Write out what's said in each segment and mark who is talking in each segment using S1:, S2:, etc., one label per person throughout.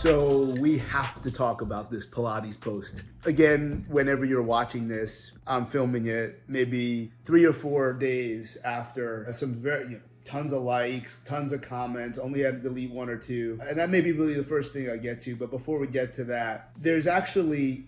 S1: So we have to talk about this Pilates post. Again, whenever you're watching this, I'm filming it maybe 3 or 4 days after some very, tons of likes, tons of comments, only had to delete 1 or 2. And that may be really the first thing I get to. But before we get to that, there's actually,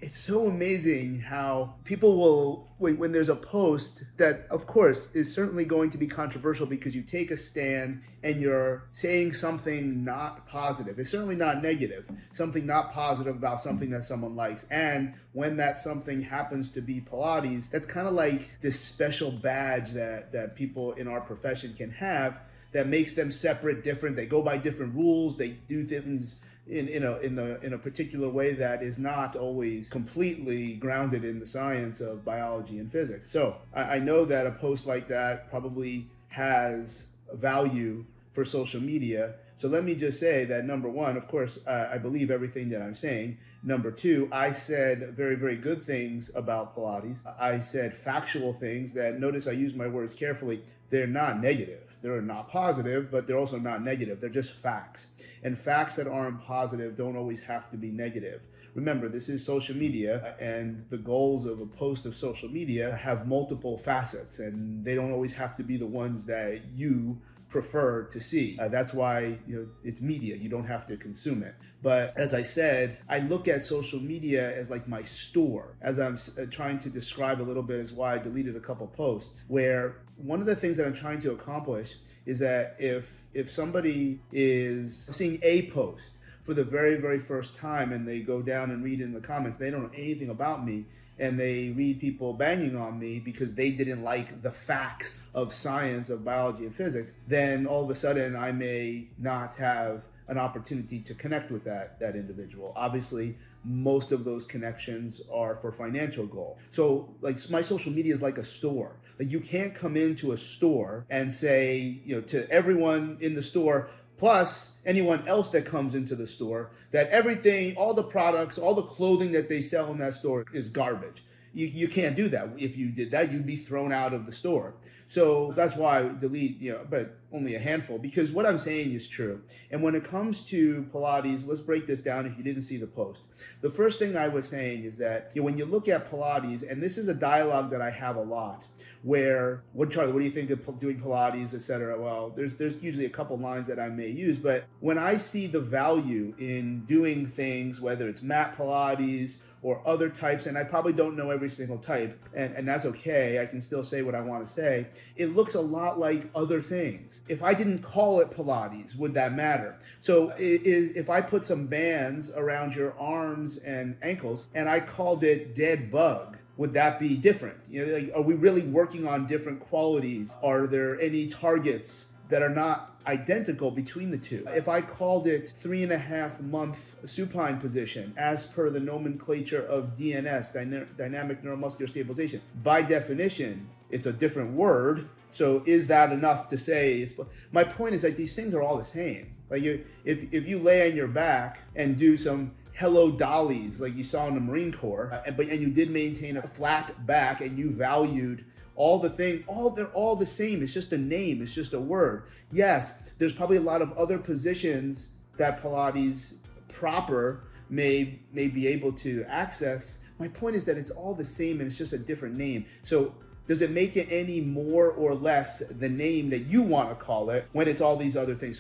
S1: it's so amazing how people will, when there's a post that, of course, is certainly going to be controversial because you take a stand and you're saying something not positive. It's certainly not negative, something not positive about something that someone likes. And when that something happens to be Pilates, that's kind of like this special badge that people in our profession can have that makes them separate, different. They go by different rules. They do things in a particular way that is not always completely grounded in the science of biology and physics. So I know that a post like that probably has value for social media. So let me just say that number one, of course, I believe everything that I'm saying. Number two, I said very, very good things about Pilates. I said factual things that, notice I use my words carefully, they're not negative. They're not positive, but they're also not negative. They're just facts. And facts that aren't positive don't always have to be negative. Remember, this is social media, and the goals of a post of social media have multiple facets, and they don't always have to be the ones that you prefer to see. That's why it's media. You don't have to consume it. But as I said, I look at social media as like my store. As I'm trying to describe a little bit is why I deleted a couple posts, where one of the things that I'm trying to accomplish is that if somebody is seeing a post for the very, very first time and they go down and read in the comments, they don't know anything about me, and they read people banging on me because they didn't like the facts of science, of biology and physics, then all of a sudden I may not have an opportunity to connect with that individual. Obviously, most of those connections are for financial goal. So my social media is like a store. You can't come into a store and say, to everyone in the store, plus anyone else that comes into the store, that everything, all the products, all the clothing that they sell in that store is garbage. You can't do that. If you did that, you'd be thrown out of the store. So that's why I delete, but only a handful, because what I'm saying is true. And when it comes to Pilates, let's break this down if you didn't see the post. The first thing I was saying is that when you look at Pilates, and this is a dialogue that I have a lot, where, Charlie, what do you think of doing Pilates, etc.? Well, there's usually a couple lines that I may use, but when I see the value in doing things, whether it's mat Pilates or other types, and I probably don't know every single type, and that's okay, I can still say what I want to say, it looks a lot like other things. If I didn't call it Pilates, would that matter? So if I put some bands around your arms and ankles, and I called it dead bug, would that be different? Are we really working on different qualities? Are there any targets that are not identical between the two? If I called it 3.5-month supine position, as per the nomenclature of DNS, dynamic neuromuscular stabilization, by definition, it's a different word. So is that enough to say my point is that these things are all the same. If you lay on your back and do some hello dollies like you saw in the Marine Corps, and you did maintain a flat back and you valued all the things, they're all the same. It's just a name. It's just a word. Yes, there's probably a lot of other positions that Pilates proper may be able to access. My point is that it's all the same and it's just a different name. So does it make it any more or less the name that you want to call it when it's all these other things?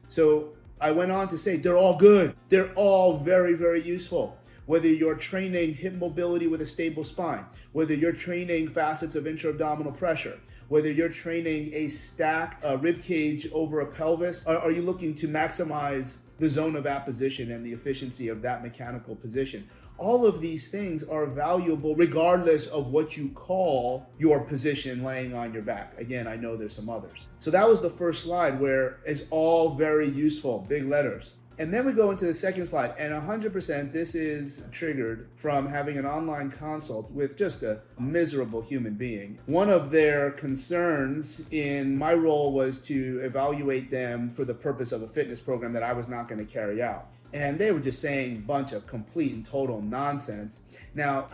S1: So I went on to say they're all good. They're all very, very useful. Whether you're training hip mobility with a stable spine, whether you're training facets of intra-abdominal pressure, whether you're training a stacked rib cage over a pelvis, are you looking to maximize the zone of apposition and the efficiency of that mechanical position? All of these things are valuable regardless of what you call your position laying on your back. Again, I know there's some others. So that was the first slide, where it's all very useful, big letters. And then we go into the second slide, and 100% this is triggered from having an online consult with just a miserable human being. One of their concerns in my role was to evaluate them for the purpose of a fitness program that I was not going to carry out. And they were just saying a bunch of complete and total nonsense. Now,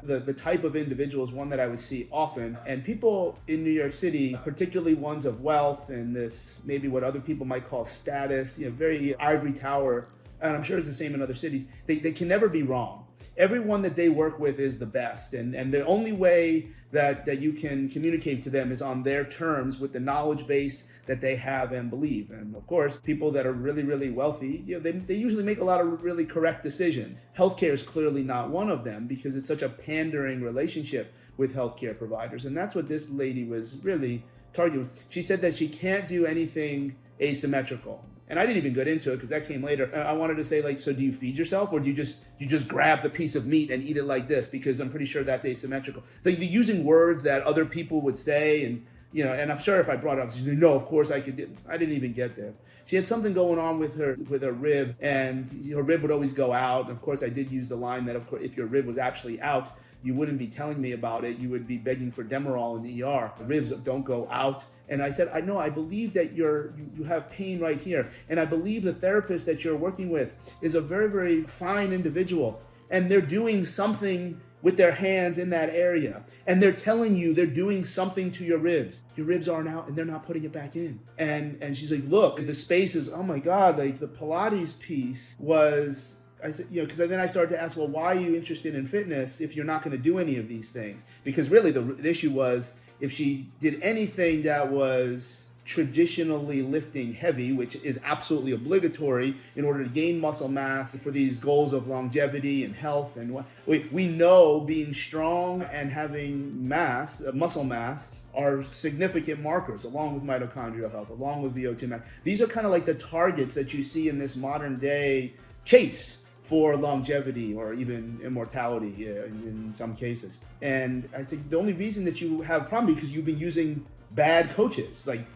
S1: the type of individual is one that I would see often. And people in New York City, particularly ones of wealth and this, maybe what other people might call status, very ivory tower and I'm sure it's the same in other cities, they can never be wrong. Everyone that they work with is the best, and the only way that you can communicate to them is on their terms with the knowledge base that they have and believe. And of course, people that are really, really wealthy, they usually make a lot of really correct decisions. Healthcare is clearly not one of them because it's such a pandering relationship with healthcare providers. And that's what this lady was really targeting. She said that she can't do anything asymmetrical. And I didn't even get into it because that came later. I wanted to say, like, so do you feed yourself, or do you just grab the piece of meat and eat it like this? Because I'm pretty sure that's asymmetrical. So you're using words that other people would say, and and I'm sure if I brought it up, she'd say, no, of course I could. I didn't even get there. She had something going on with her rib, and her rib would always go out. And of course, I did use the line that, of course, if your rib was actually out, you wouldn't be telling me about it. You would be begging for Demerol in the ER. The ribs don't go out. And I said, I know, I believe that you have pain right here. And I believe the therapist that you're working with is a very, very fine individual. And they're doing something with their hands in that area. And they're telling you they're doing something to your ribs. Your ribs aren't out and they're not putting it back in. And she's like, look, the space is, oh my God, like the Pilates piece was, I said, because then I started to ask, well, why are you interested in fitness if you're not going to do any of these things? Because really the issue was, if she did anything that was traditionally lifting heavy, which is absolutely obligatory in order to gain muscle mass for these goals of longevity and health, and what we know being strong and having mass, muscle mass, are significant markers, along with mitochondrial health, along with VO2 max. These are kind of like the targets that you see in this modern day chase for longevity or even immortality in some cases. And I think the only reason that you have a problem because you've been using bad coaches. Like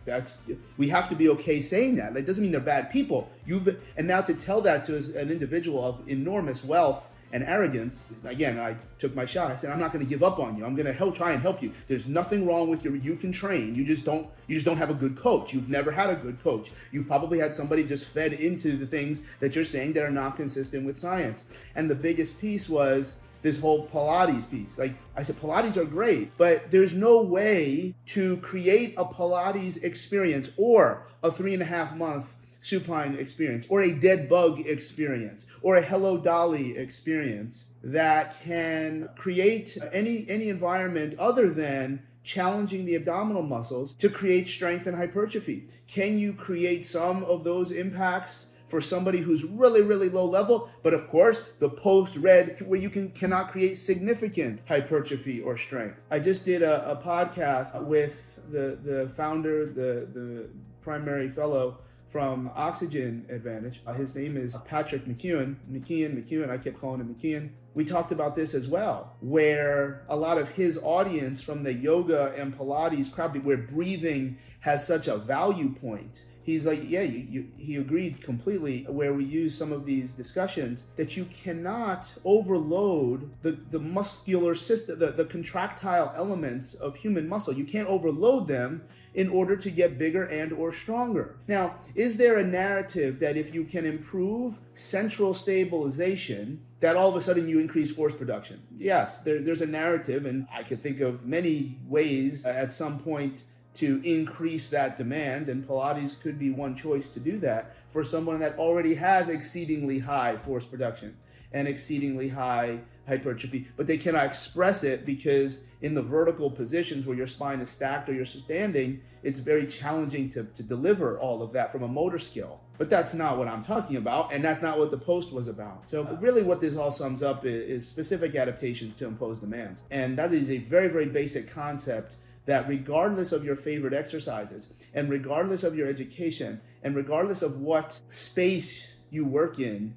S1: we have to be okay saying that. That doesn't mean they're bad people. And now to tell that to an individual of enormous wealth and arrogance, again, I took my shot. I said, I'm not going to give up on you. I'm going to try and help you. There's nothing wrong with you can train. You just don't have a good coach. You've never had a good coach. You've probably had somebody just fed into the things that you're saying that are not consistent with science. And the biggest piece was this whole Pilates piece. Like I said, Pilates are great, but there's no way to create a Pilates experience or a 3.5 month supine experience or a dead bug experience or a Hello Dolly experience that can create any environment other than challenging the abdominal muscles to create strength and hypertrophy. Can you create some of those impacts for somebody who's really, really low level? But of course, the post-red where you cannot create significant hypertrophy or strength. I just did a podcast with the founder, the primary fellow from Oxygen Advantage. His name is Patrick McKeown, I kept calling him McKeown. We talked about this as well, where a lot of his audience from the yoga and Pilates crowd, where breathing has such a value point. He's like, yeah, he agreed completely, where we use some of these discussions that you cannot overload the muscular system, the contractile elements of human muscle. You can't overload them in order to get bigger and or stronger. Now, is there a narrative that if you can improve central stabilization, that all of a sudden you increase force production? Yes, there's a narrative, and I could think of many ways at some point to increase that demand, and Pilates could be one choice to do that for someone that already has exceedingly high force production and exceedingly high hypertrophy, but they cannot express it because in the vertical positions where your spine is stacked or you're standing, it's very challenging to deliver all of that from a motor skill. But that's not what I'm talking about, and that's not what the post was about. So really what this all sums up is specific adaptations to impose demands. And that is a very, very basic concept that regardless of your favorite exercises, and regardless of your education, and regardless of what space you work in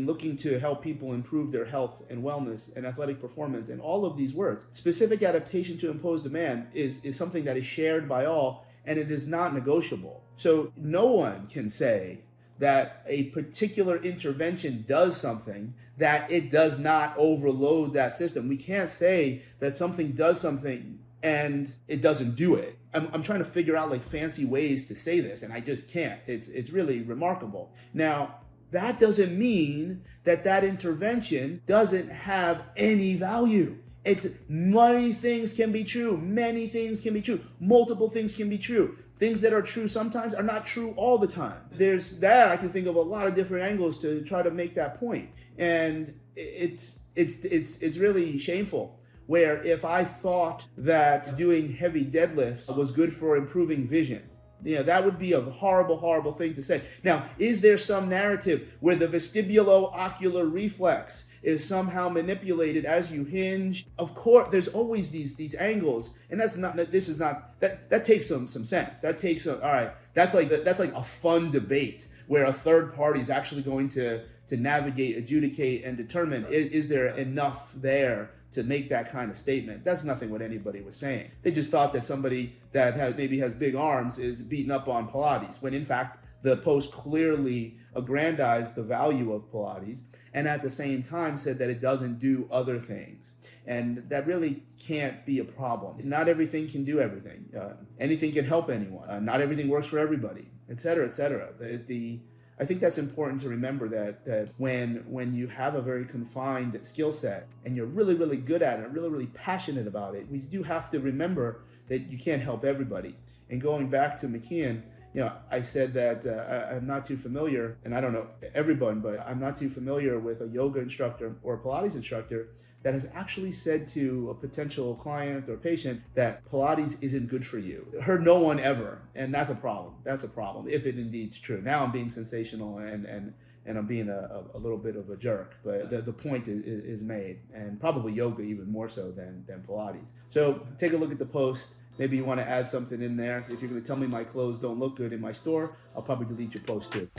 S1: looking to help people improve their health and wellness and athletic performance and all of these words, specific adaptation to impose demand is something that is shared by all, and it is not negotiable. So no one can say that a particular intervention does something that it does not overload that system. We can't say that something does something and it doesn't do it. I'm trying to figure out like fancy ways to say this, and I just can't. It's really remarkable. Now, that doesn't mean that intervention doesn't have any value. It's many things can be true. Many things can be true. Multiple things can be true. Things that are true sometimes are not true all the time. There's that. I can think of a lot of different angles to try to make that point. And it's really shameful. Where if I thought that doing heavy deadlifts was good for improving vision, that would be a horrible, horrible thing to say. Now, is there some narrative where the vestibulo-ocular reflex is somehow manipulated as you hinge? Of course, there's always these angles, and that takes some sense. That takes all right. That's like a fun debate where a third party is actually going to navigate, adjudicate, and determine is there enough there to make that kind of statement. That's nothing what anybody was saying. They just thought that somebody that maybe has big arms is beating up on Pilates, when in fact the post clearly aggrandized the value of Pilates and at the same time said that it doesn't do other things. And that really can't be a problem. Not everything can do everything. Anything can help anyone. Not everything works for everybody, et cetera, et cetera. I think that's important to remember that when you have a very confined skill set and you're really, really good at it, really, really passionate about it, we do have to remember that you can't help everybody. And going back to McKeon, I said that I'm not too familiar, and I don't know everyone, but I'm not too familiar with a yoga instructor or a Pilates instructor that has actually said to a potential client or patient that Pilates isn't good for you. Heard no one ever, and that's a problem. That's a problem, if it indeed is true. Now I'm being sensational and I'm being a little bit of a jerk, but the point is made, and probably yoga even more so than Pilates. So take a look at the post. Maybe you want to add something in there. If you're going to tell me my clothes don't look good in my store, I'll probably delete your post too.